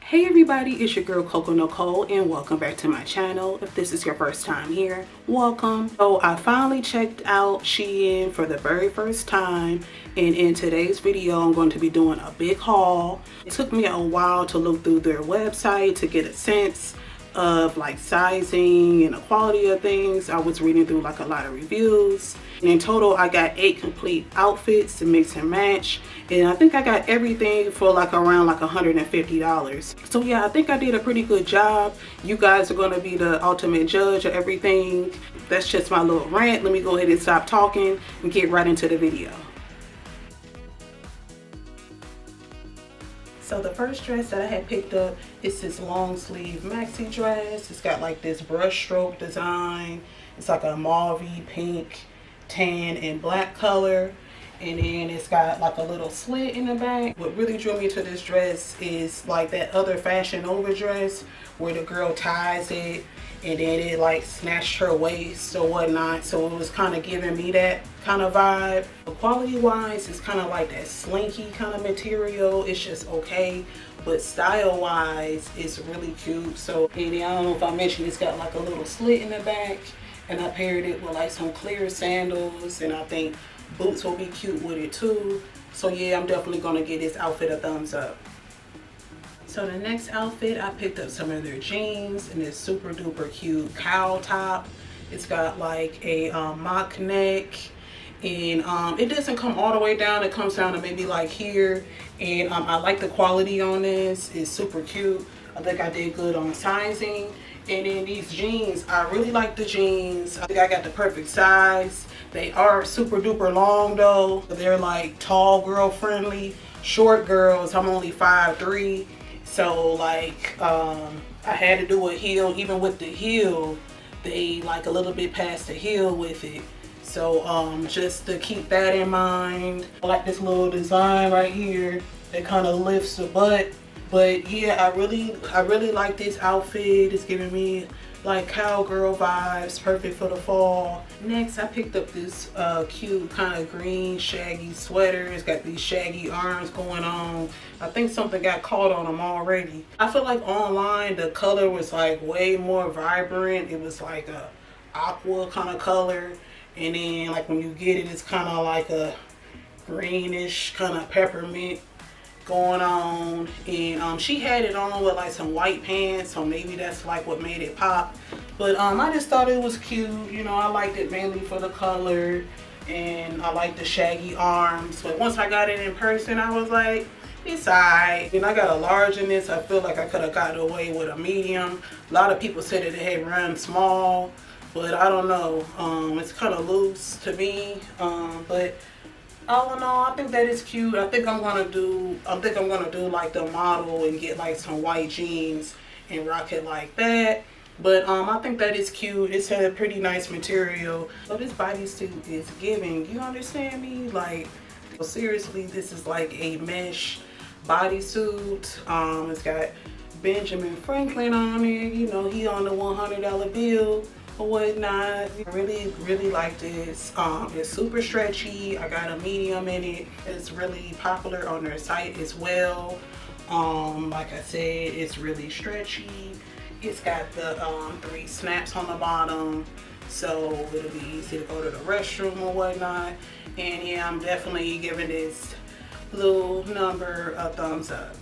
Hey everybody, it's your girl Coco Nicole and welcome back to my channel. If this is your first time here, welcome. So I finally checked out SHEIN for the very first time, and in today's video I'm going to be doing a big haul. It took me a while to look through their website to get a sense of like sizing and the quality of things. I was reading through like a lot of reviews, and in total I got 8 complete outfits to mix and match, and I think I got everything for like around like $150. So yeah, I think I did a pretty good job. You guys are going to be the ultimate judge of everything. That's just my little rant. Let me go ahead and stop talking and get right into the video. So the first dress that I had picked up is this long sleeve maxi dress. It's got like this brush stroke design. It's like a mauvey, pink, tan, and black color. And then it's got like a little slit in the back. What really drew me to this dress is like that other fashion over dress where the girl ties it and then it like snatched her waist or whatnot. So it was kind of giving me that kind of vibe. Quality wise, it's kind of like that slinky kind of material. It's just okay, but style wise it's really cute. So and I don't know if I mentioned, it's got like a little slit in the back, and I paired it with like some clear sandals, and I think boots will be cute with it too. So yeah, I'm definitely gonna give this outfit a thumbs up. So the next outfit, I picked up some of their jeans in this super duper cute cowl top. It's got like a mock neck, and it doesn't come all the way down. It comes down to maybe like here, and I like the quality on this. It's super cute. I think I did good on sizing. And then these jeans, I really like the jeans. I think I got the perfect size. They are super duper long though. They're like tall girl friendly. Short girls, I'm only 5'3", so like I had to do a heel. Even with the heel, they like a little bit past the heel with it. So just to keep that in mind. I like this little design right here that kind of lifts the butt. But yeah, I really like this outfit. It's giving me like cowgirl vibes, perfect for the fall. Next, I picked up this cute kind of green shaggy sweater. It's got these shaggy arms going on. I think something got caught on them already. I feel like online the color was like way more vibrant. It was like a aqua kind of color, and then like when you get it, it's kind of like a greenish kind of peppermint going on. And she had it on with like some white pants, so maybe that's like what made it pop. But I just thought it was cute. You know, I liked it mainly for the color, and I like the shaggy arms. But once I got it in person, I was like, it's alright. And I got a large in this. I feel like I could have gotten away with a medium. A lot of people said that it had run small, but I don't know. It's kind of loose to me, but all in all, I think that is cute. I think I'm gonna do like the model and get like some white jeans and rock it like that. But I think that is cute. It's a pretty nice material. So this bodysuit is giving, you understand me? Like, seriously, this is like a mesh bodysuit. It's got Benjamin Franklin on it. You know, he on the $100 bill or whatnot. I really like this. It's super stretchy. I got a medium in it. It's really popular on their site as well. Like I said, it's really stretchy. It's got the 3 snaps on the bottom, so it'll be easy to go to the restroom or whatnot. And yeah, I'm definitely giving this little number a thumbs up.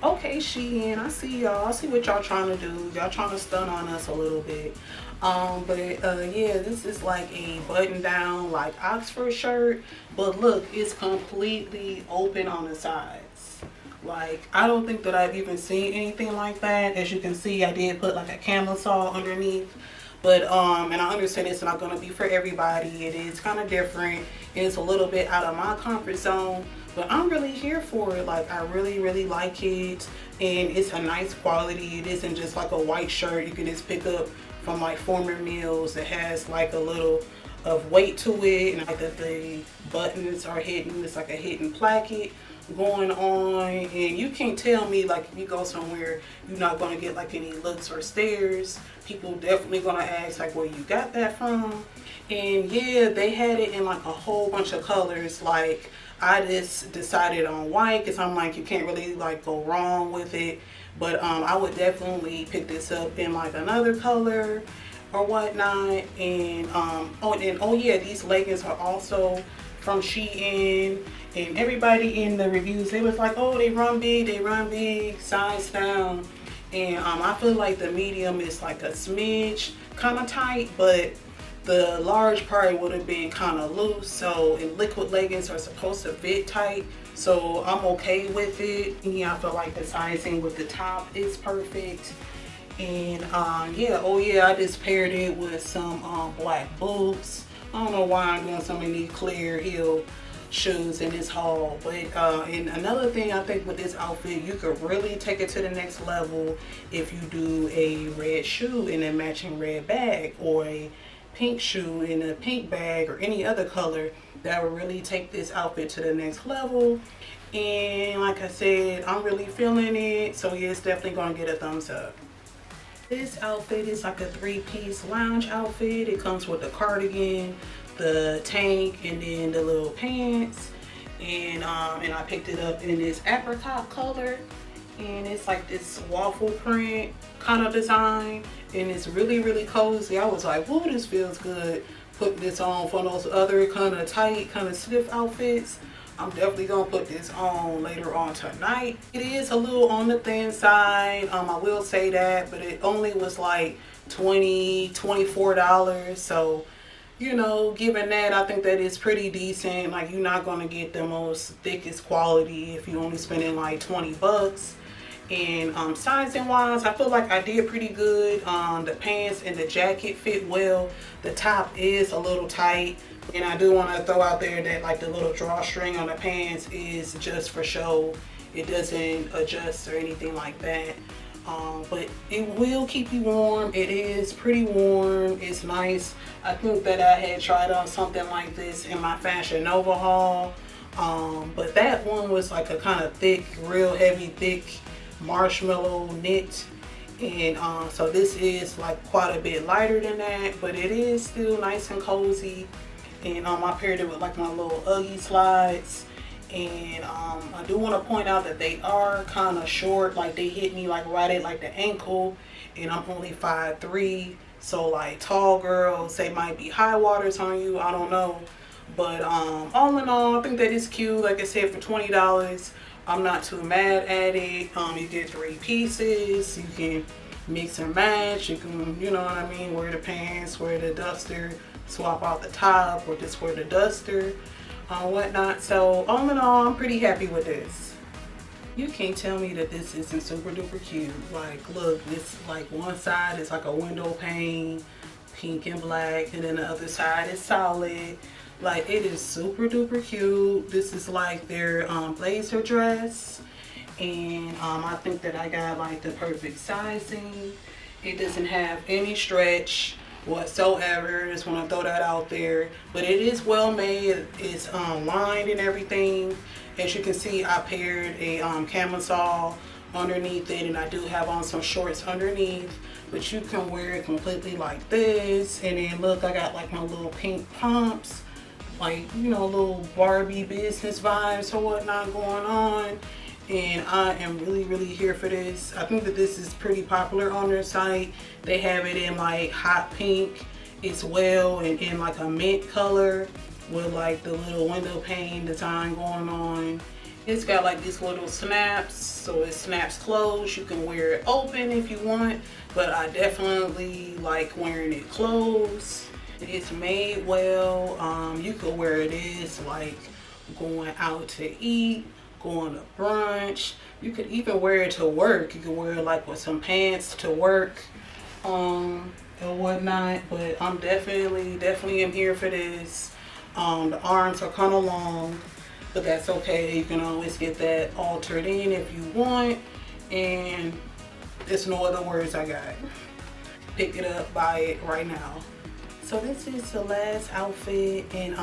Okay, SHEIN, I see y'all. I see what y'all trying to do. Y'all trying to stun on us a little bit. Yeah, this is like a button down like Oxford shirt, but look, it's completely open on the sides. Like, I don't think that I've even seen anything like that. As you can see, I did put like a camisole underneath. But and I understand it's not going to be for everybody. It is kind of different. It's a little bit out of my comfort zone, but I'm really here for it. Like, I really like it, and it's a nice quality. It isn't just like a white shirt you can just pick up from like Former Mills. It has like a little of weight to it, and like that the buttons are hidden. It's like a hidden placket going on, and you can't tell me like if you go somewhere you're not going to get like any looks or stares. People definitely going to ask like where you got that from. And yeah, they had it in like a whole bunch of colors. Like I just decided on white because I'm like, you can't really like go wrong with it. But I would definitely pick this up in like another color or whatnot. And oh yeah, these leggings are also from SHEIN. And everybody in the reviews, they was like, oh, they run big, size down. And I feel like the medium is like a smidge kind of tight, but the large part would have been kind of loose. So, and liquid leggings are supposed to fit tight, so I'm okay with it. Yeah, I feel like the sizing with the top is perfect. And yeah, oh yeah, I just paired it with some black boots. I don't know why I'm doing so many clear heel shoes in this haul, but and another thing I think with this outfit, you could really take it to the next level if you do a red shoe in a matching red bag, or a pink shoe in a pink bag, or any other color. That would really take this outfit to the next level. And like I said, I'm really feeling it, so yeah, it's definitely gonna get a thumbs up. This outfit is like a three-piece lounge outfit. It comes with the cardigan, the tank, and then the little pants. And I picked it up in this apricot color, and it's like this waffle print kind of design, and it's really cozy. I was like, whoa, this feels good. Putting this on for those other kind of tight, kind of stiff outfits. I'm definitely gonna put this on later on tonight. It is a little on the thin side, I will say that, but it only was like $24. So, you know, given that, I think that is pretty decent. Like, you're not gonna get the most thickest quality if you only spending like 20 bucks. And sizing wise, I feel like I did pretty good. The pants and the jacket fit well. The top is a little tight, and I do want to throw out there that like the little drawstring on the pants is just for show. It doesn't adjust or anything like that. But it will keep you warm. It is pretty warm. It's nice. I think that I had tried on something like this in my Fashion Nova haul, but that one was like a kind of thick, real heavy, thick marshmallow knit. And so this is like quite a bit lighter than that, but it is still nice and cozy. And I paired it with like my little Uggy slides. And I do want to point out that they are kind of short. Like, they hit me like right at like the ankle, and I'm only 5'3", so like tall girls, they might be high waters on you, I don't know. But all in all, I think that is cute. Like I said, for $20, I'm not too mad at it. You get 3 pieces. You can mix and match. You can, you know what I mean, wear the pants, wear the duster, swap out the top, or just wear the duster, whatnot. So all in all, I'm pretty happy with this. You can't tell me that this isn't super duper cute. Like, look, this like one side is like a window pane, pink and black, and then the other side is solid. Like, it is super duper cute. This is like their blazer dress, and I think that I got like the perfect sizing. It doesn't have any stretch whatsoever. Just want to throw that out there. But it is well made. It's lined and everything. As you can see, I paired a camisole underneath it, and I do have on some shorts underneath. But you can wear it completely like this. And then look, I got like my little pink pumps, like, you know, little Barbie business vibes or whatnot going on. And I am really here for this. I think that this is pretty popular on their site. They have it in like hot pink as well, and in like a mint color with like the little window pane design going on. It's got like these little snaps, so it snaps closed. You can wear it open if you want, but I definitely like wearing it closed. It's made well. You could wear this like going out to eat, going to brunch. You could even wear it to work. You could wear it like with some pants to work and whatnot. But I'm definitely am here for this. The arms are kind of long, but that's okay. You can always get that altered in if you want. And there's no other words I got. Pick it up, buy it right now. So this is the last outfit, and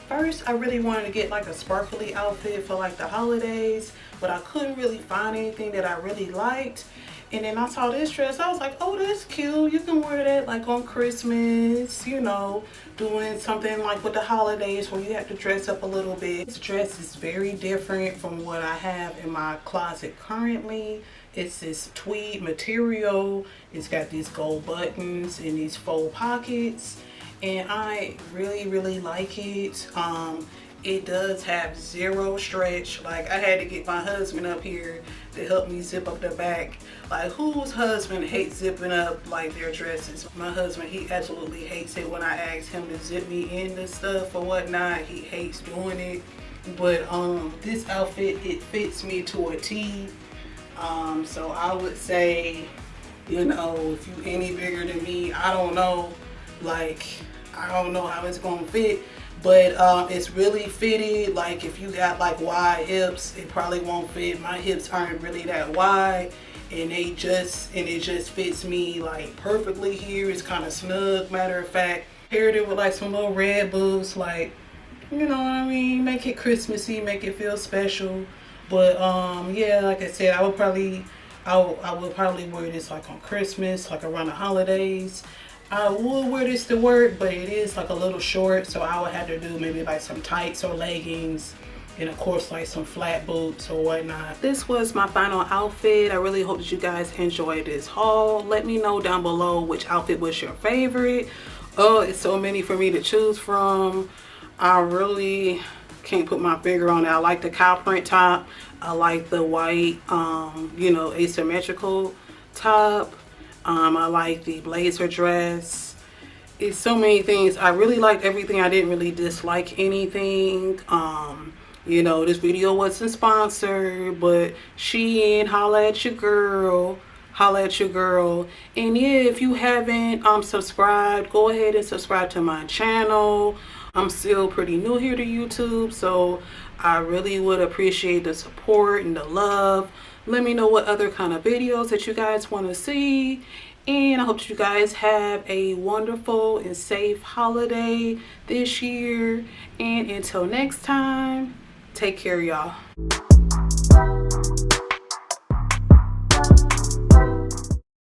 first I really wanted to get like a sparkly outfit for like the holidays, but I couldn't really find anything that I really liked. And then I saw this dress. I was like, oh, that's cute. You can wear that like on Christmas, you know, doing something like with the holidays where you have to dress up a little bit. This dress is very different from what I have in my closet currently. It's this tweed material. It's got these gold buttons and these faux pockets, and I really like it. It does have zero stretch. Like, I had to get my husband up here to help me zip up the back. Like, whose husband hates zipping up like their dresses? My husband, he absolutely hates it when I ask him to zip me into stuff or whatnot. He hates doing it. But this outfit, it fits me to a T. So I would say, you know, if you any bigger than me, I don't know, like, I don't know how it's gonna fit, but it's really fitted. Like, if you got like wide hips, it probably won't fit. My hips aren't really that wide, and it just fits me like perfectly here. It's kind of snug, matter of fact. Paired it with like some little red boots, like, you know what I mean, make it Christmassy, make it feel special. But yeah, like I said, I would probably wear this like on Christmas, like around the holidays. I would wear this to work, but it is like a little short, so I would have to do maybe like some tights or leggings, and of course like some flat boots or whatnot. This was my final outfit. I really hope that you guys enjoyed this haul. Let me know down below which outfit was your favorite. Oh, it's so many for me to choose from. I really can't put my finger on it. I like the cow print top. I like the white, you know, asymmetrical top. I like the blazer dress. It's so many things. I really liked everything. I didn't really dislike anything. You know, this video wasn't sponsored, but SHEIN, holla at your girl. Holla at your girl. And yeah, if you haven't subscribed, go ahead and subscribe to my channel. I'm still pretty new here to YouTube, so I really would appreciate the support and the love. Let me know what other kind of videos that you guys want to see, and I hope that you guys have a wonderful and safe holiday this year. And until next time, take care, y'all.